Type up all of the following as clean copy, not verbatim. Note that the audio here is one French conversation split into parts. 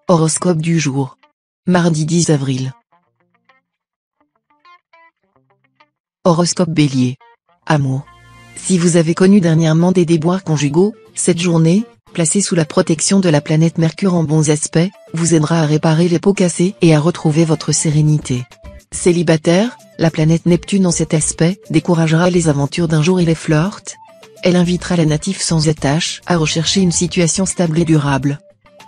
Horoscope du jour. Mardi 10 avril. Horoscope Bélier. Amour. Si vous avez connu dernièrement des déboires conjugaux, cette journée, placée sous la protection de la planète Mercure en bons aspects, vous aidera à réparer les pots cassés et à retrouver votre sérénité. Célibataire, la planète Neptune en cet aspect découragera les aventures d'un jour et les flirts. Elle invitera la native sans attache à rechercher une situation stable et durable.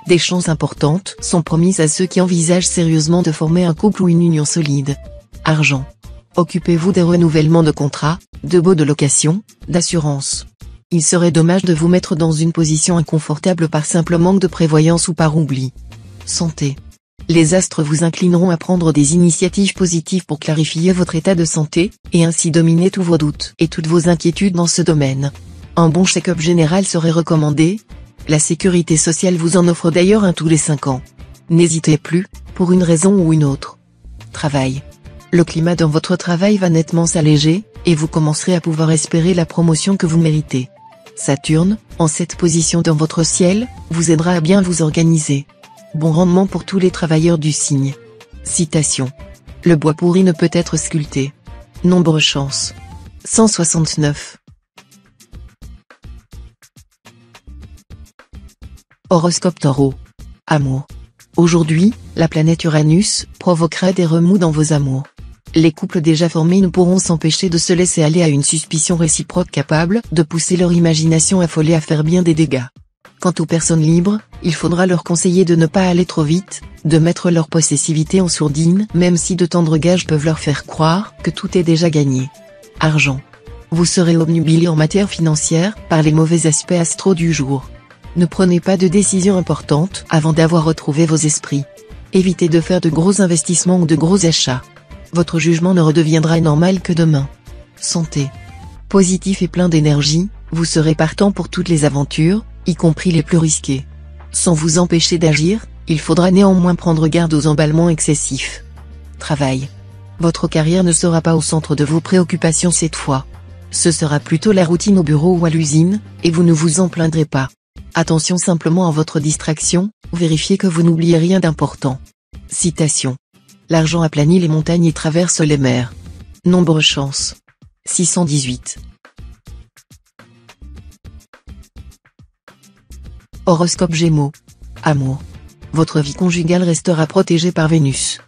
Des chances importantes sont promises à ceux qui envisagent sérieusement de former un couple ou une union solide. Argent. Occupez-vous des renouvellements de contrats, de baux de location, d'assurance. Il serait dommage de vous mettre dans une position inconfortable par simple manque de prévoyance ou par oubli. Santé. Les astres vous inclineront à prendre des initiatives positives pour clarifier votre état de santé, et ainsi dominer tous vos doutes et toutes vos inquiétudes dans ce domaine. Un bon check-up général serait recommandé. La sécurité sociale vous en offre d'ailleurs un tous les 5 ans. N'hésitez plus, pour une raison ou une autre. Travail. Le climat dans votre travail va nettement s'alléger, et vous commencerez à pouvoir espérer la promotion que vous méritez. Saturne, en cette position dans votre ciel, vous aidera à bien vous organiser. Bon rendement pour tous les travailleurs du signe. Citation. Le bois pourri ne peut être sculpté. Nombre chance. 169. Horoscope Taureau. Amour. Aujourd'hui, la planète Uranus provoquera des remous dans vos amours. Les couples déjà formés ne pourront s'empêcher de se laisser aller à une suspicion réciproque capable de pousser leur imagination affolée à faire bien des dégâts. Quant aux personnes libres, il faudra leur conseiller de ne pas aller trop vite, de mettre leur possessivité en sourdine même si de tendres gages peuvent leur faire croire que tout est déjà gagné. Argent. Vous serez obnubilé en matière financière par les mauvais aspects astraux du jour. Ne prenez pas de décisions importantes avant d'avoir retrouvé vos esprits. Évitez de faire de gros investissements ou de gros achats. Votre jugement ne redeviendra normal que demain. Santé. Positif et plein d'énergie, vous serez partant pour toutes les aventures, y compris les plus risquées. Sans vous empêcher d'agir, il faudra néanmoins prendre garde aux emballements excessifs. Travail. Votre carrière ne sera pas au centre de vos préoccupations cette fois. Ce sera plutôt la routine au bureau ou à l'usine, et vous ne vous en plaindrez pas. Attention simplement à votre distraction, vérifiez que vous n'oubliez rien d'important. Citation. L'argent aplanit les montagnes et traverse les mers. Nombre chance. 618. Horoscope Gémeaux. Amour. Votre vie conjugale restera protégée par Vénus.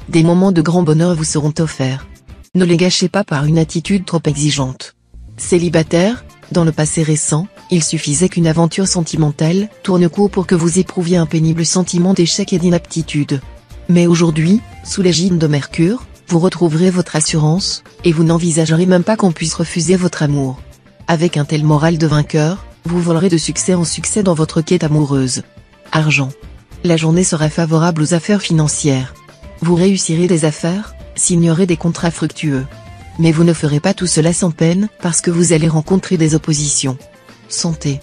Des moments de grand bonheur vous seront offerts. Ne les gâchez pas par une attitude trop exigeante. Célibataire, dans le passé récent, il suffisait qu'une aventure sentimentale tourne court pour que vous éprouviez un pénible sentiment d'échec et d'inaptitude. Mais aujourd'hui, sous l'égide de Mercure, vous retrouverez votre assurance, et vous n'envisagerez même pas qu'on puisse refuser votre amour. Avec un tel moral de vainqueur, vous volerez de succès en succès dans votre quête amoureuse. Argent. La journée sera favorable aux affaires financières. Vous réussirez des affaires, signerez des contrats fructueux. Mais vous ne ferez pas tout cela sans peine, parce que vous allez rencontrer des oppositions. Santé.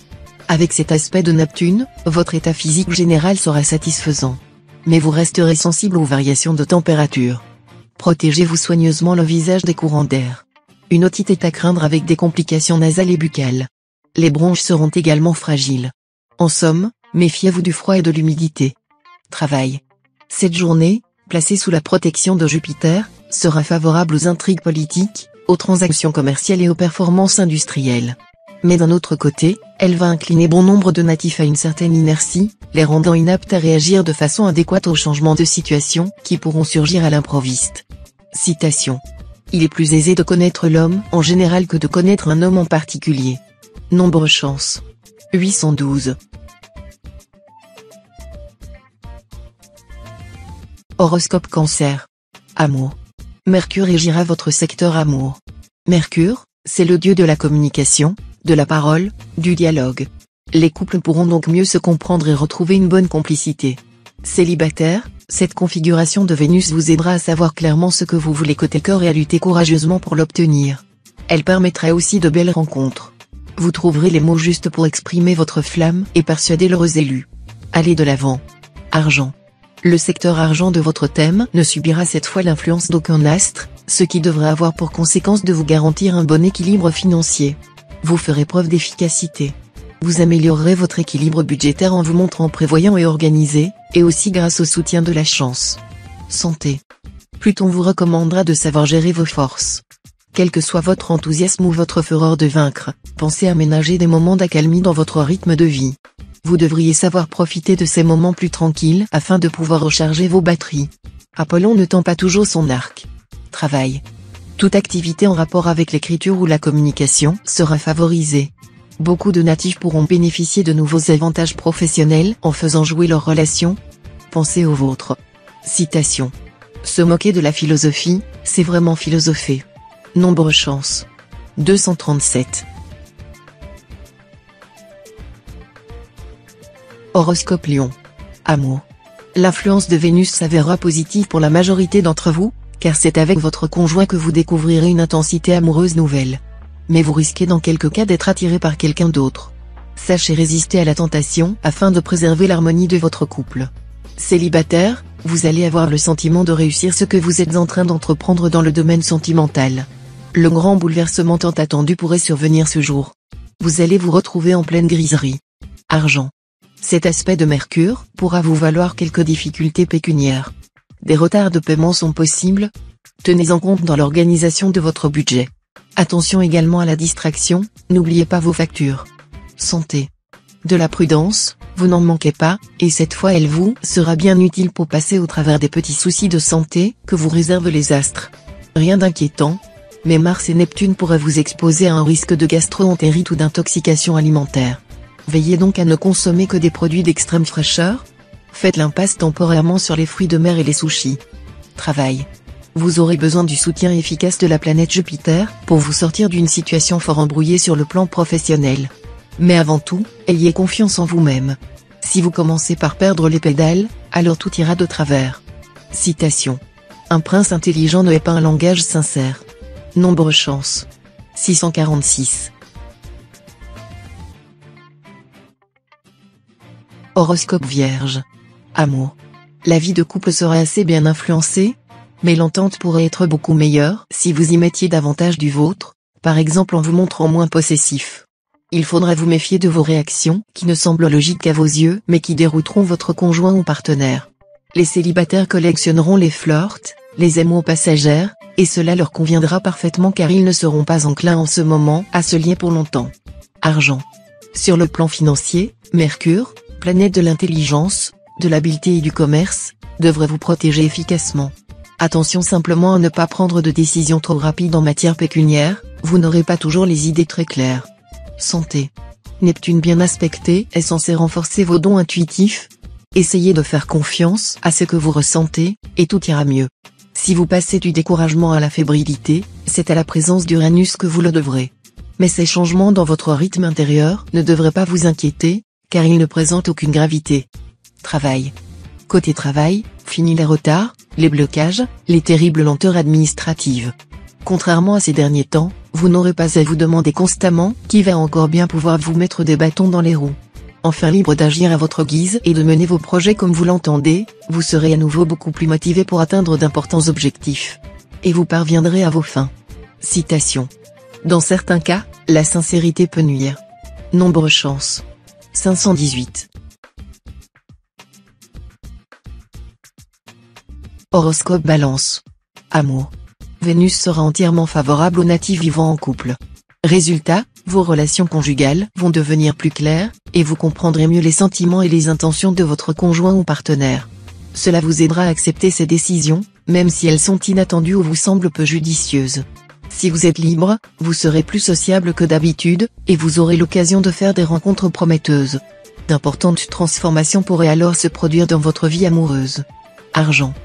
Avec cet aspect de Neptune, votre état physique général sera satisfaisant. Mais vous resterez sensible aux variations de température. Protégez-vous soigneusement le visage des courants d'air. Une otite est à craindre avec des complications nasales et buccales. Les bronches seront également fragiles. En somme, méfiez-vous du froid et de l'humidité. Travail. Cette journée, placée sous la protection de Jupiter, sera favorable aux intrigues politiques, aux transactions commerciales et aux performances industrielles. Mais d'un autre côté, elle va incliner bon nombre de natifs à une certaine inertie, les rendant inaptes à réagir de façon adéquate aux changements de situation qui pourront surgir à l'improviste. Citation. Il est plus aisé de connaître l'homme en général que de connaître un homme en particulier. Nombre chance. 812. Horoscope Cancer. Amour. Mercure régira votre secteur amour. Mercure, c'est le dieu de la communication, de la parole, du dialogue. Les couples pourront donc mieux se comprendre et retrouver une bonne complicité. Célibataire, cette configuration de Vénus vous aidera à savoir clairement ce que vous voulez côté cœur et à lutter courageusement pour l'obtenir. Elle permettra aussi de belles rencontres. Vous trouverez les mots justes pour exprimer votre flamme et persuader l'heureux élu. Allez de l'avant. Argent. Le secteur argent de votre thème ne subira cette fois l'influence d'aucun astre, ce qui devrait avoir pour conséquence de vous garantir un bon équilibre financier. Vous ferez preuve d'efficacité. Vous améliorerez votre équilibre budgétaire en vous montrant prévoyant et organisé, et aussi grâce au soutien de la chance. Santé. Pluton vous recommandera de savoir gérer vos forces. Quel que soit votre enthousiasme ou votre fureur de vaincre, pensez à ménager des moments d'accalmie dans votre rythme de vie. Vous devriez savoir profiter de ces moments plus tranquilles afin de pouvoir recharger vos batteries. Apollon ne tend pas toujours son arc. Travail. Toute activité en rapport avec l'écriture ou la communication sera favorisée. Beaucoup de natifs pourront bénéficier de nouveaux avantages professionnels en faisant jouer leurs relations. Pensez aux vôtres. Citation. Se moquer de la philosophie, c'est vraiment philosopher. Nombre chance. 237. Horoscope Lion. Amour. L'influence de Vénus s'avérera positive pour la majorité d'entre vous, car c'est avec votre conjoint que vous découvrirez une intensité amoureuse nouvelle. Mais vous risquez dans quelques cas d'être attiré par quelqu'un d'autre. Sachez résister à la tentation afin de préserver l'harmonie de votre couple. Célibataire, vous allez avoir le sentiment de réussir ce que vous êtes en train d'entreprendre dans le domaine sentimental. Le grand bouleversement tant attendu pourrait survenir ce jour. Vous allez vous retrouver en pleine griserie. Argent. Cet aspect de Mercure pourra vous valoir quelques difficultés pécuniaires. Des retards de paiement sont possibles. Tenez en compte dans l'organisation de votre budget. Attention également à la distraction, n'oubliez pas vos factures. Santé. De la prudence, vous n'en manquez pas, et cette fois elle vous sera bien utile pour passer au travers des petits soucis de santé que vous réservent les astres. Rien d'inquiétant, mais Mars et Neptune pourraient vous exposer à un risque de gastro-entérite ou d'intoxication alimentaire. Veillez donc à ne consommer que des produits d'extrême fraîcheur. Faites l'impasse temporairement sur les fruits de mer et les sushis. Travail. Vous aurez besoin du soutien efficace de la planète Jupiter pour vous sortir d'une situation fort embrouillée sur le plan professionnel. Mais avant tout, ayez confiance en vous-même. Si vous commencez par perdre les pédales, alors tout ira de travers. Citation. Un prince intelligent ne hait pas un langage sincère. Nombre chance. 646. Horoscope Vierge. Amour. La vie de couple sera assez bien influencée, mais l'entente pourrait être beaucoup meilleure si vous y mettiez davantage du vôtre, par exemple en vous montrant moins possessif. Il faudra vous méfier de vos réactions qui ne semblent logiques à vos yeux mais qui dérouteront votre conjoint ou partenaire. Les célibataires collectionneront les flirts, les émois passagères, et cela leur conviendra parfaitement car ils ne seront pas enclins en ce moment à se lier pour longtemps. Argent. Sur le plan financier, Mercure, planète de l'intelligence, de l'habileté et du commerce, devrait vous protéger efficacement. Attention simplement à ne pas prendre de décisions trop rapides en matière pécuniaire, vous n'aurez pas toujours les idées très claires. Santé. Neptune bien aspecté est censé renforcer vos dons intuitifs. Essayez de faire confiance à ce que vous ressentez, et tout ira mieux. Si vous passez du découragement à la fébrilité, c'est à la présence d'Uranus que vous le devrez. Mais ces changements dans votre rythme intérieur ne devraient pas vous inquiéter, car ils ne présentent aucune gravité. Travail. Côté travail, fini les retards, les blocages, les terribles lenteurs administratives. Contrairement à ces derniers temps, vous n'aurez pas à vous demander constamment qui va encore bien pouvoir vous mettre des bâtons dans les roues. Enfin libre d'agir à votre guise et de mener vos projets comme vous l'entendez, vous serez à nouveau beaucoup plus motivé pour atteindre d'importants objectifs. Et vous parviendrez à vos fins. Citation. Dans certains cas, la sincérité peut nuire. Nombre chance. 518. Horoscope Balance. Amour. Vénus sera entièrement favorable aux natifs vivant en couple. Résultat, vos relations conjugales vont devenir plus claires, et vous comprendrez mieux les sentiments et les intentions de votre conjoint ou partenaire. Cela vous aidera à accepter ces décisions, même si elles sont inattendues ou vous semblent peu judicieuses. Si vous êtes libre, vous serez plus sociable que d'habitude, et vous aurez l'occasion de faire des rencontres prometteuses. D'importantes transformations pourraient alors se produire dans votre vie amoureuse. Argent.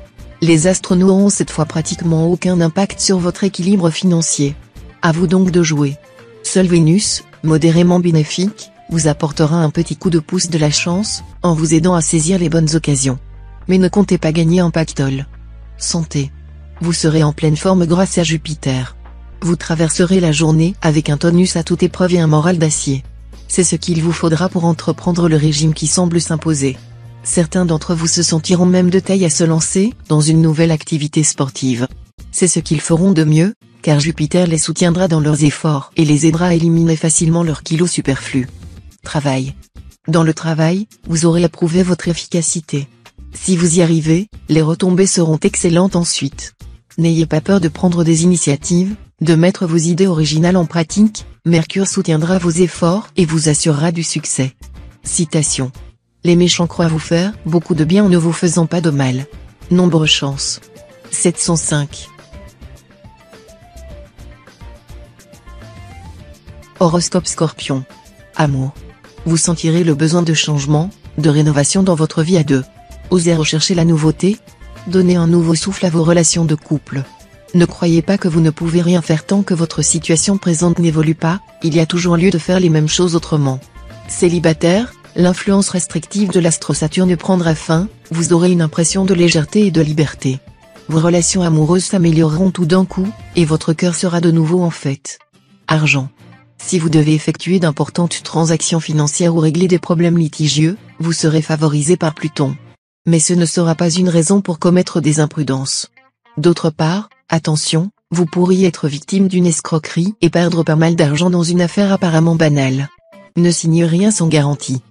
Les astres n'auront cette fois pratiquement aucun impact sur votre équilibre financier. À vous donc de jouer. Seule Vénus, modérément bénéfique, vous apportera un petit coup de pouce de la chance, en vous aidant à saisir les bonnes occasions. Mais ne comptez pas gagner un pactole. Santé. Vous serez en pleine forme grâce à Jupiter. Vous traverserez la journée avec un tonus à toute épreuve et un moral d'acier. C'est ce qu'il vous faudra pour entreprendre le régime qui semble s'imposer. Certains d'entre vous se sentiront même de taille à se lancer dans une nouvelle activité sportive. C'est ce qu'ils feront de mieux, car Jupiter les soutiendra dans leurs efforts et les aidera à éliminer facilement leurs kilos superflus. Travail. Dans le travail, vous aurez à prouver votre efficacité. Si vous y arrivez, les retombées seront excellentes ensuite. N'ayez pas peur de prendre des initiatives, de mettre vos idées originales en pratique, Mercure soutiendra vos efforts et vous assurera du succès. Citation. Les méchants croient vous faire beaucoup de bien en ne vous faisant pas de mal. Nombre chance. 705. Horoscope Scorpion. Amour. Vous sentirez le besoin de changement, de rénovation dans votre vie à deux. Osez rechercher la nouveauté. Donnez un nouveau souffle à vos relations de couple. Ne croyez pas que vous ne pouvez rien faire tant que votre situation présente n'évolue pas, il y a toujours lieu de faire les mêmes choses autrement. Célibataire, l'influence restrictive de l'astre Saturne prendra fin, vous aurez une impression de légèreté et de liberté. Vos relations amoureuses s'amélioreront tout d'un coup, et votre cœur sera de nouveau en fête. Argent. Si vous devez effectuer d'importantes transactions financières ou régler des problèmes litigieux, vous serez favorisé par Pluton. Mais ce ne sera pas une raison pour commettre des imprudences. D'autre part, attention, vous pourriez être victime d'une escroquerie et perdre pas mal d'argent dans une affaire apparemment banale. Ne signez rien sans garantie.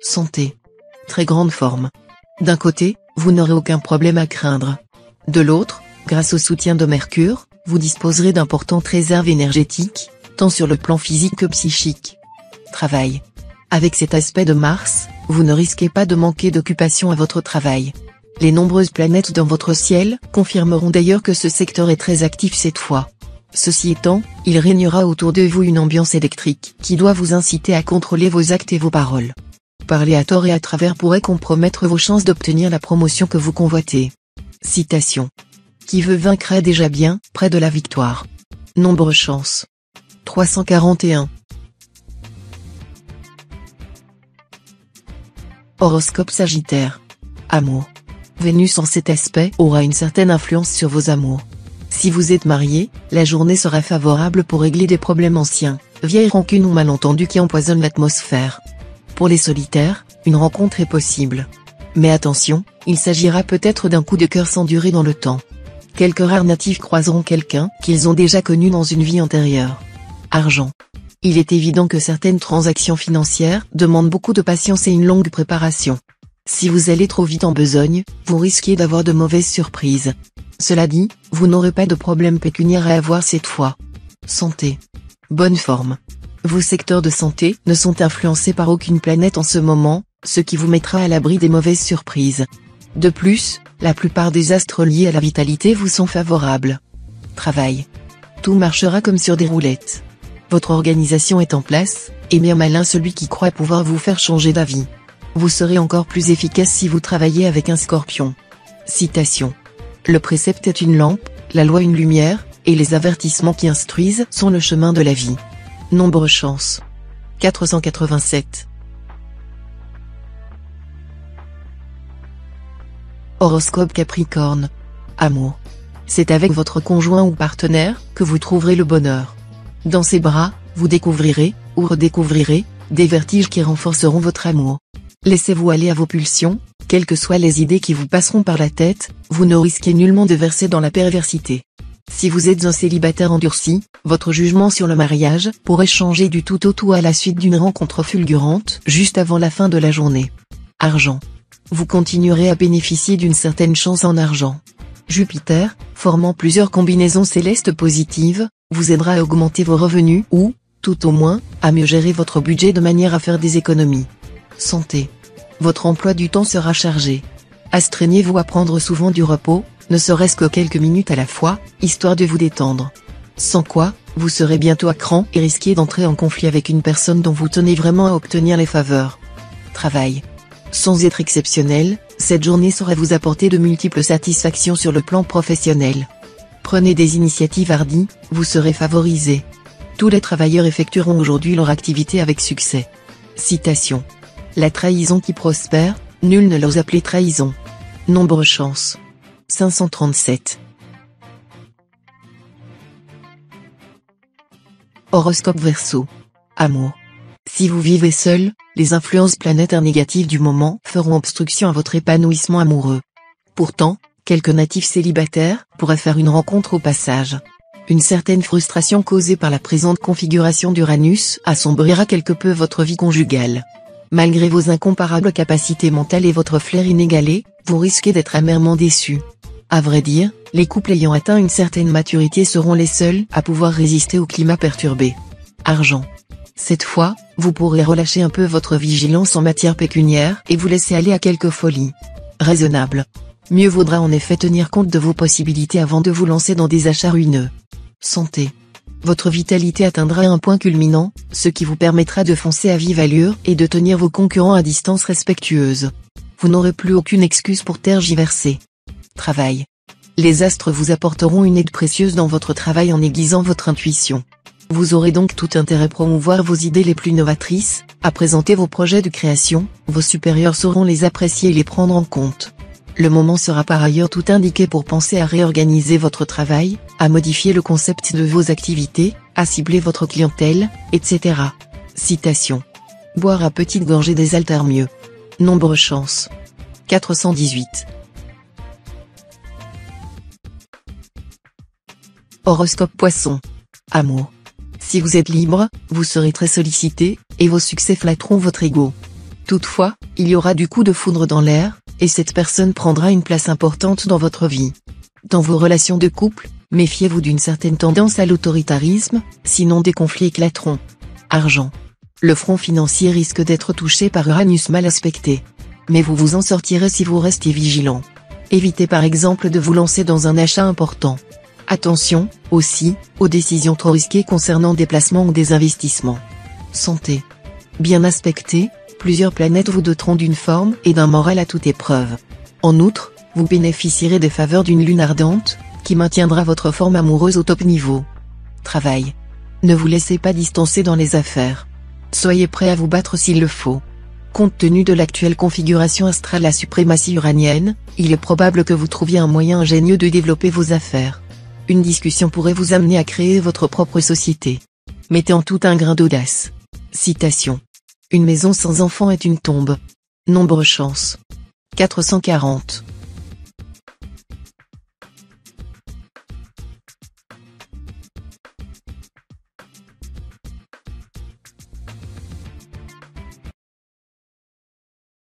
Santé. Très grande forme. D'un côté, vous n'aurez aucun problème à craindre. De l'autre, grâce au soutien de Mercure, vous disposerez d'importantes réserves énergétiques, tant sur le plan physique que psychique. Travail. Avec cet aspect de Mars, vous ne risquez pas de manquer d'occupation à votre travail. Les nombreuses planètes dans votre ciel confirmeront d'ailleurs que ce secteur est très actif cette fois. Ceci étant, il régnera autour de vous une ambiance électrique qui doit vous inciter à contrôler vos actes et vos paroles. Parler à tort et à travers pourrait compromettre vos chances d'obtenir la promotion que vous convoitez. Citation. Qui veut vaincre est déjà bien près de la victoire. Nombre chance. 341. Horoscope Sagittaire. Amour. Vénus en cet aspect aura une certaine influence sur vos amours. Si vous êtes marié, la journée sera favorable pour régler des problèmes anciens, vieilles rancunes ou malentendus qui empoisonnent l'atmosphère. Pour les solitaires, une rencontre est possible. Mais attention, il s'agira peut-être d'un coup de cœur sans durée dans le temps. Quelques rares natifs croiseront quelqu'un qu'ils ont déjà connu dans une vie antérieure. Argent. Il est évident que certaines transactions financières demandent beaucoup de patience et une longue préparation. Si vous allez trop vite en besogne, vous risquez d'avoir de mauvaises surprises. Cela dit, vous n'aurez pas de problème pécuniaire à avoir cette fois. Santé. Bonne forme. Vos secteurs de santé ne sont influencés par aucune planète en ce moment, ce qui vous mettra à l'abri des mauvaises surprises. De plus, la plupart des astres liés à la vitalité vous sont favorables. Travail. Tout marchera comme sur des roulettes. Votre organisation est en place, et bien malin celui qui croit pouvoir vous faire changer d'avis. Vous serez encore plus efficace si vous travaillez avec un Scorpion. Citation. Le précepte est une lampe, la loi une lumière, et les avertissements qui instruisent sont le chemin de la vie. Nombre chance. 487. Horoscope Capricorne. Amour. C'est avec votre conjoint ou partenaire que vous trouverez le bonheur. Dans ses bras, vous découvrirez, ou redécouvrirez, des vertiges qui renforceront votre amour. Laissez-vous aller à vos pulsions, quelles que soient les idées qui vous passeront par la tête, vous ne risquez nullement de verser dans la perversité. Si vous êtes un célibataire endurci, votre jugement sur le mariage pourrait changer du tout au tout à la suite d'une rencontre fulgurante juste avant la fin de la journée. Argent. Vous continuerez à bénéficier d'une certaine chance en argent. Jupiter, formant plusieurs combinaisons célestes positives, vous aidera à augmenter vos revenus ou, tout au moins, à mieux gérer votre budget de manière à faire des économies. Santé. Votre emploi du temps sera chargé. Astreignez-vous à prendre souvent du repos, ne serait-ce que quelques minutes à la fois, histoire de vous détendre. Sans quoi, vous serez bientôt à cran et risquez d'entrer en conflit avec une personne dont vous tenez vraiment à obtenir les faveurs. Travail. Sans être exceptionnel, cette journée saura vous apporter de multiples satisfactions sur le plan professionnel. Prenez des initiatives hardies, vous serez favorisé. Tous les travailleurs effectueront aujourd'hui leur activité avec succès. Citation. La trahison qui prospère, nul ne l'ose appeler trahison. Nombre chance. 537. Horoscope Verseau. Amour. Si vous vivez seul, les influences planétaires négatives du moment feront obstruction à votre épanouissement amoureux. Pourtant, quelques natifs célibataires pourraient faire une rencontre au passage. Une certaine frustration causée par la présente configuration d'Uranus assombrira quelque peu votre vie conjugale. Malgré vos incomparables capacités mentales et votre flair inégalé, vous risquez d'être amèrement déçus. À vrai dire, les couples ayant atteint une certaine maturité seront les seuls à pouvoir résister au climat perturbé. Argent. Cette fois, vous pourrez relâcher un peu votre vigilance en matière pécuniaire et vous laisser aller à quelques folies raisonnables. Mieux vaudra en effet tenir compte de vos possibilités avant de vous lancer dans des achats ruineux. Santé. Votre vitalité atteindra un point culminant, ce qui vous permettra de foncer à vive allure et de tenir vos concurrents à distance respectueuse. Vous n'aurez plus aucune excuse pour tergiverser. Travail. Les astres vous apporteront une aide précieuse dans votre travail en aiguisant votre intuition. Vous aurez donc tout intérêt à promouvoir vos idées les plus novatrices, à présenter vos projets de création, vos supérieurs sauront les apprécier et les prendre en compte. Le moment sera par ailleurs tout indiqué pour penser à réorganiser votre travail, à modifier le concept de vos activités, à cibler votre clientèle, etc. Citation. Boire à petites gorgées désaltère mieux. Nombre chance. 418. Horoscope Poisson. Amour. Si vous êtes libre, vous serez très sollicité, et vos succès flatteront votre ego. Toutefois, il y aura du coup de foudre dans l'air, et cette personne prendra une place importante dans votre vie. Dans vos relations de couple, méfiez-vous d'une certaine tendance à l'autoritarisme, sinon des conflits éclateront. Argent. Le front financier risque d'être touché par Uranus mal aspecté. Mais vous vous en sortirez si vous restez vigilant. Évitez par exemple de vous lancer dans un achat important. Attention, aussi, aux décisions trop risquées concernant des placements ou des investissements. Santé. Bien aspecté, plusieurs planètes vous doteront d'une forme et d'un moral à toute épreuve. En outre, vous bénéficierez des faveurs d'une lune ardente, qui maintiendra votre forme amoureuse au top niveau. Travail. Ne vous laissez pas distancer dans les affaires. Soyez prêt à vous battre s'il le faut. Compte tenu de l'actuelle configuration astrale à suprématie uranienne, il est probable que vous trouviez un moyen ingénieux de développer vos affaires. Une discussion pourrait vous amener à créer votre propre société. Mettez en tout un grain d'audace. Citation. Une maison sans enfants est une tombe. Nombre chance. 440.